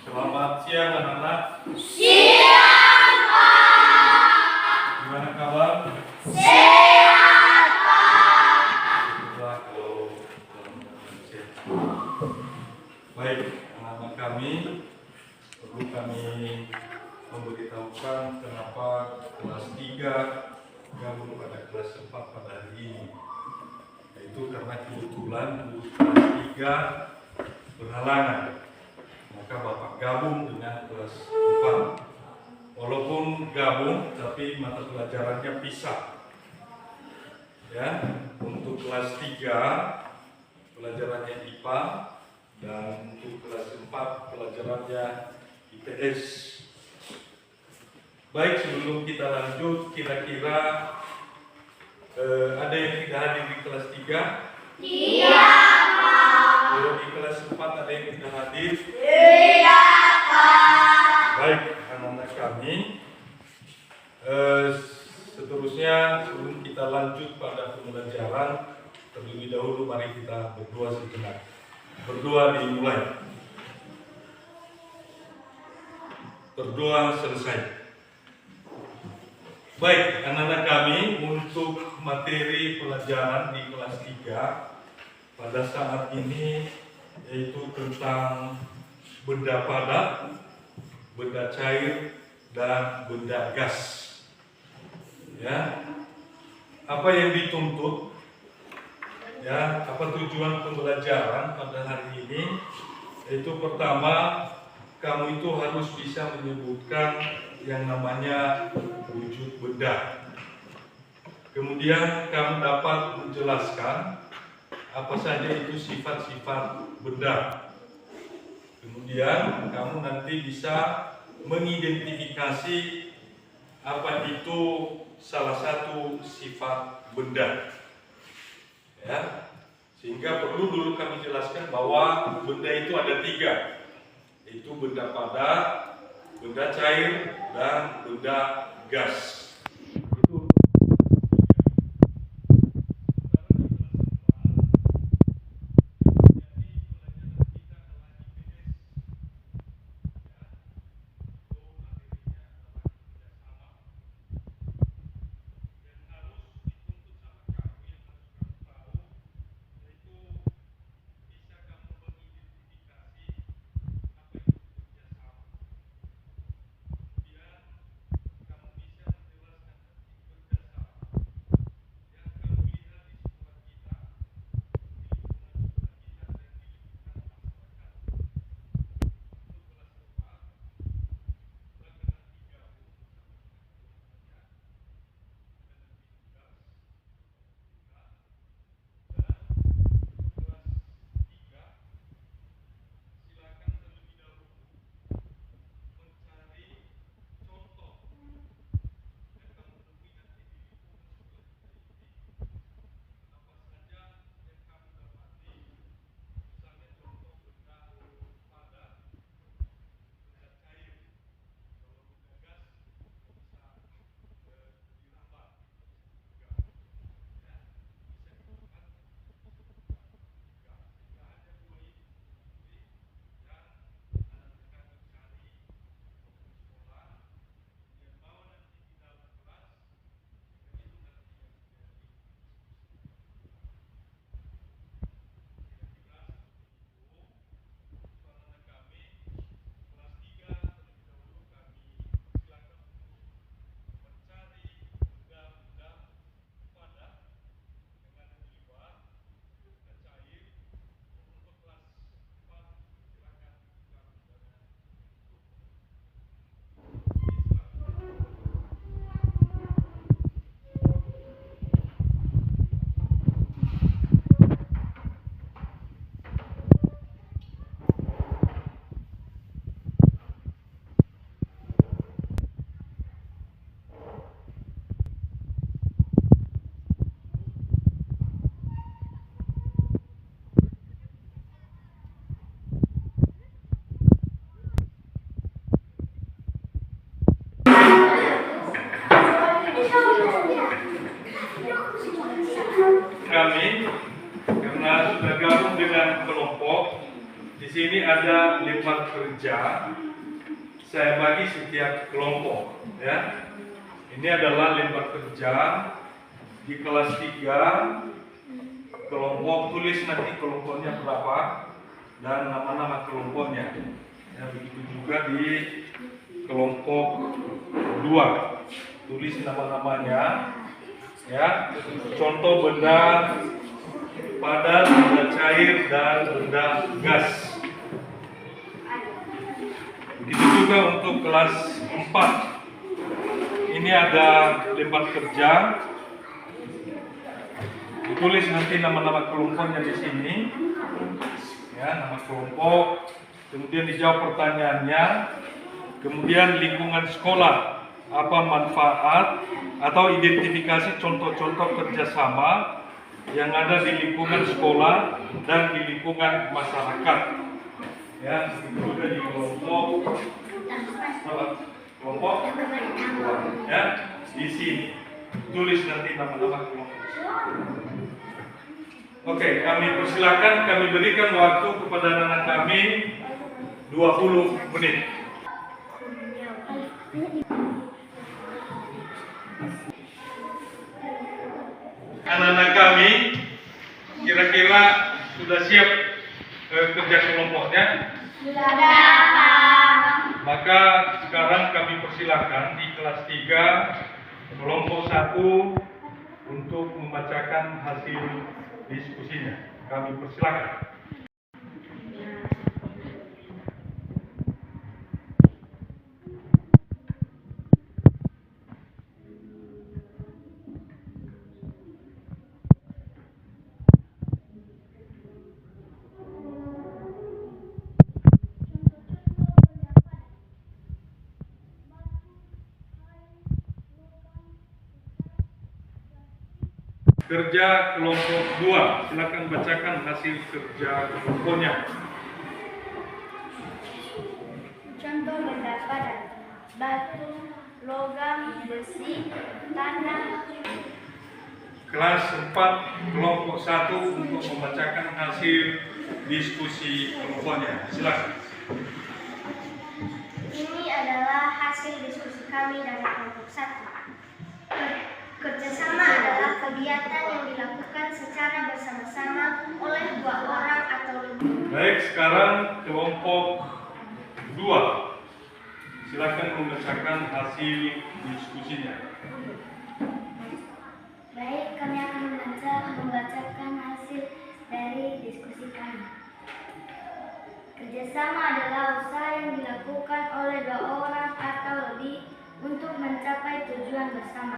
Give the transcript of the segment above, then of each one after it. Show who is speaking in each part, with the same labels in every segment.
Speaker 1: Selamat siang anak-anak.
Speaker 2: Siang, Pak.
Speaker 1: Gimana kabar?
Speaker 2: Sehat, Pak.
Speaker 1: Alhamdulillah kalau sehat. Baik, anak-anak kami perlu kami memberitahukan kenapa kelas 3 gabung pada kelas 4 pada hari ini. Yaitu karena kebetulan guru kelas 3 berhalangan. Maka Bapak gabung dengan kelas 4. Walaupun gabung, tapi mata pelajarannya pisah. Ya, untuk kelas 3 pelajarannya IPA dan untuk kelas 4 pelajarannya IPS. Baik, sebelum kita lanjut, kira-kira ada yang tidak hadir di kelas 3?
Speaker 2: Iya, Pak.
Speaker 1: Kalau di kelas 4 ada yang tidak hadir?
Speaker 2: Iya, Pak.
Speaker 1: Baik, anak-anak kami, seterusnya sebelum kita lanjut pada pembelajaran, terlebih dahulu mari kita berdoa sejenak. Berdoa dimulai. Berdoa selesai. Baik, anak-anak kami, untuk materi pelajaran di kelas 3 pada saat ini yaitu tentang benda padat, benda cair, dan benda gas. Ya, apa yang dituntut? Ya, apa tujuan pembelajaran pada hari ini? Yaitu pertama, kamu itu harus bisa menyebutkan yang namanya wujud benda. Kemudian kamu dapat menjelaskan apa saja itu sifat-sifat benda. Kemudian kamu nanti bisa mengidentifikasi apa itu salah satu sifat benda. Ya, sehingga perlu dulu kami jelaskan bahwa benda itu ada 3, yaitu benda padat, benda cair, dan benda gas. Itu sini ada lembar kerja. Saya bagi setiap kelompok, ya. Ini adalah lembar kerja di kelas 3. Kelompok tulis nanti kelompoknya berapa dan nama-nama kelompoknya. Ya, begitu juga di kelompok 2. Tulis nama-namanya. Ya, contoh benda padat, benda cair, dan benda gas. Begitu juga untuk kelas 4. Ini ada lembar kerja. Ditulis nanti nama-nama kelompoknya di sini. Ya, nama kelompok. Kemudian dijawab pertanyaannya. Kemudian lingkungan sekolah. Apa manfaat atau identifikasi contoh-contoh kerjasama yang ada di lingkungan sekolah dan di lingkungan masyarakat. Ya, begitu juga di kelompok ya, di sini tulis nanti nama-nama kelompok. Oke, kami persilakan, kami berikan waktu kepada anak-anak kami 20 menit. Anak-anak kami kira-kira sudah siap kerja kelompoknya?
Speaker 2: Sudah.
Speaker 1: Maka sekarang kami persilakan di kelas 3 kelompok 1 untuk membacakan hasil diskusinya. Kami persilakan. Kerja kelompok 2, silakan bacakan hasil kerja kelompoknya.
Speaker 2: Contoh benda padat: batu, logam, besi, tanah.
Speaker 1: Kelas 4 kelompok 1 untuk membacakan hasil diskusi kelompoknya. Silakan.
Speaker 2: Ini adalah hasil diskusi kami dari kelompok 1. Kerjasama adalah kegiatan yang dilakukan secara bersama-sama oleh 2 orang atau lebih.
Speaker 1: Baik, sekarang kelompok 2. Silakan membacakan hasil diskusinya.
Speaker 2: Baik, kami akan membacakan hasil dari diskusi kami. Kerjasama adalah usaha yang dilakukan oleh 2 orang atau lebih untuk mencapai tujuan bersama.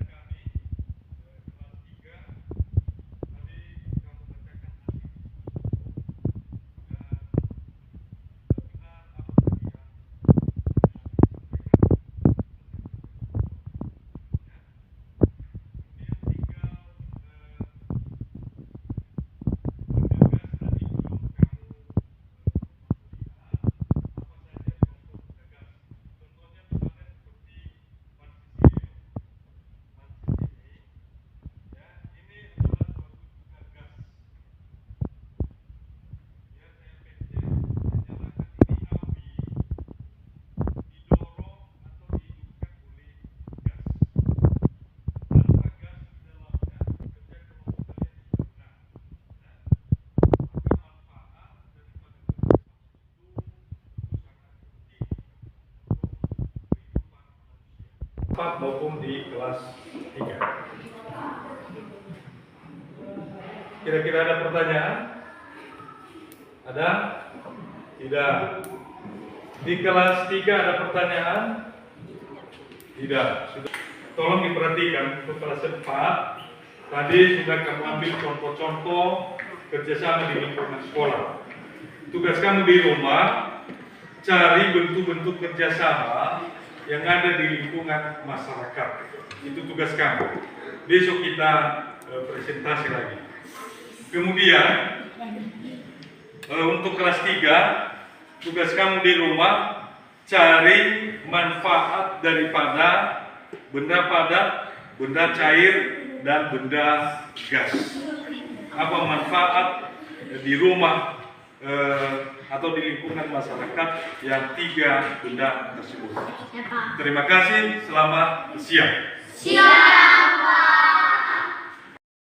Speaker 1: Maupun di kelas 3. Kira-kira ada pertanyaan? Ada? Tidak. Di kelas 3 ada pertanyaan? Tidak. Sudah. Tolong diperhatikan untuk kelas 4. Tadi sudah kamu ambil contoh-contoh kerjasama di lingkungan sekolah. Tugas kamu di rumah, cari bentuk-bentuk kerjasama yang ada di lingkungan masyarakat. Itu tugas kamu. Besok kita presentasi lagi. Kemudian untuk kelas 3, tugas kamu di rumah cari manfaat daripada benda padat, benda cair, dan benda gas. Apa manfaat di rumah atau di lingkungan masyarakat yang 3 benda tersebut.
Speaker 2: Ya, Pak.
Speaker 1: Terima kasih, selamat siang.
Speaker 2: Siap.